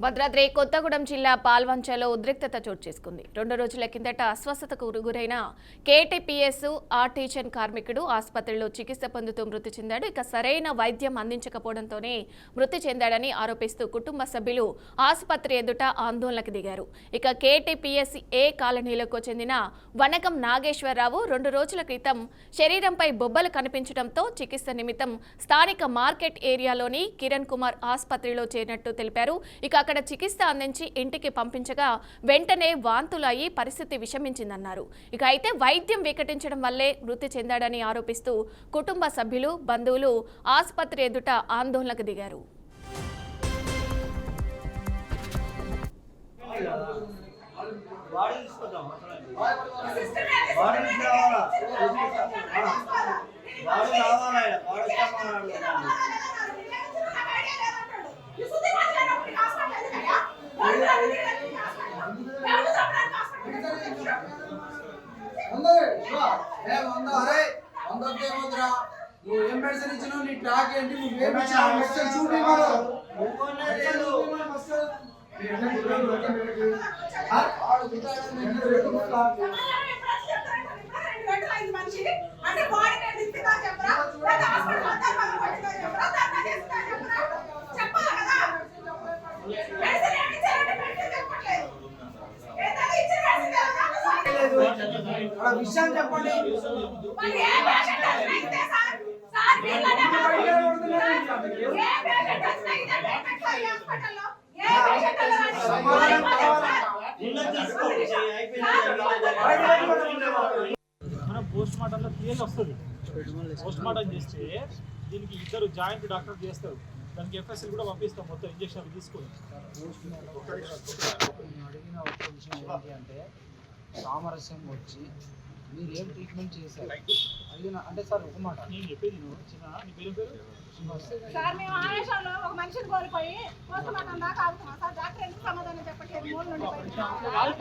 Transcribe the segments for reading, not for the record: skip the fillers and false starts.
భద్రాద్రి కొత్తగూడెం జిల్లా పాల్వంచలో ఉద్రిక్తత చోటు చేసుకుంది. 2 రోజుల కిందట అస్వస్థతకు గురైన కేటీపీఎస్ ఆర్టిజన్ కార్మికుడు ఆసుపత్రిలో చికిత్స పొందుతూ మృతి చెందాడు. ఇక సరైన వైద్యం అందించకపోవడంతోనే మృతి చెందాడని ఆరోపిస్తూ కుటుంబ సభ్యులు ఆసుపత్రి ఎదుట ఆందోళనకు దిగారు. ఇక కేటీపీఎస్ ఏ కాలనీలకు చెందిన వనకం నాగేశ్వరరావు 2 రోజుల క్రితం శరీరంపై బొబ్బలు కనిపించడంతో చికిత్స నిమిత్తం స్థానిక మార్కెట్ ఏరియాలోని కిరణ్ కుమార్ ఆసుపత్రిలో చేరినట్టు తెలిపారు. ఇక అక్కడ చికిత్స అందించి ఇంటికి పంపించగా వెంటనే వాంతులు అయ్యి పరిస్థితి విషమించిందన్నారు. ఇక అయితే వైద్యం వికటించడం వల్లే మృతి చెందాడని ఆరోపిస్తూ కుటుంబ సభ్యులు బంధువులు ఆసుపత్రి ఎదుట ఆందోళనకు దిగారు. నువ్వు మెడిసిన్ ఇచ్చినావు, నీ ట్రాక్ ఏంటి, నువ్వేమి చూపి విషయం చెప్పండి. మనం పోస్ట్ మార్టంలో క్లియర్ వస్తుంది. పోస్ట్ మార్టం చేస్తే దీనికి 2 జాయింట్ డాక్టర్ చేస్తారు. దానికి ఎఫ్ఎస్ఎల్ కూడా పంపిస్తాం, మొత్తం ఇంజక్షన్లు తీసుకొని. అడిగిన ఒక విషయం ఏంటి అంటే, సామరస్యం వచ్చి మీరు ఏం ట్రీట్మెంట్ చేశారు అడిగిన అంటే సార్ ఒక మాట నేను చెప్పేది నువ్వు చిన్న నీ పేరు సార్, మేము ఆవేశంలో ఒక మనిషిని కోల్పోయి పోస్టుమార్టం దాకా ఆగుతున్నాం సార్. డాక్టర్ ఎందుకు సమాధానం చెప్పట్లేదు? మూడు నుండి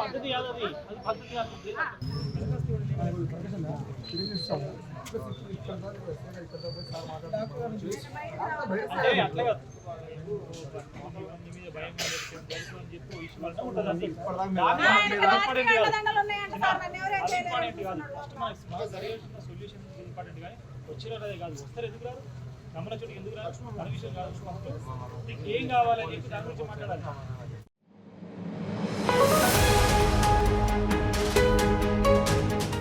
పద్ధతి కాదు, అది పద్ధతి కాదు. అంటే అట్లా కాదు, మీద భయం చెప్పి ఉంటుంది. సొల్యూషన్ ఇంపార్టెంట్, కానీ వచ్చినదే కాదు. వస్తారు ఎందుకు రాదు? నమ్మల చోటు ఎందుకు రాదు? అనే విషయం కాదు. ఏం కావాలని చెప్పి దాని గురించి మాట్లాడాలి.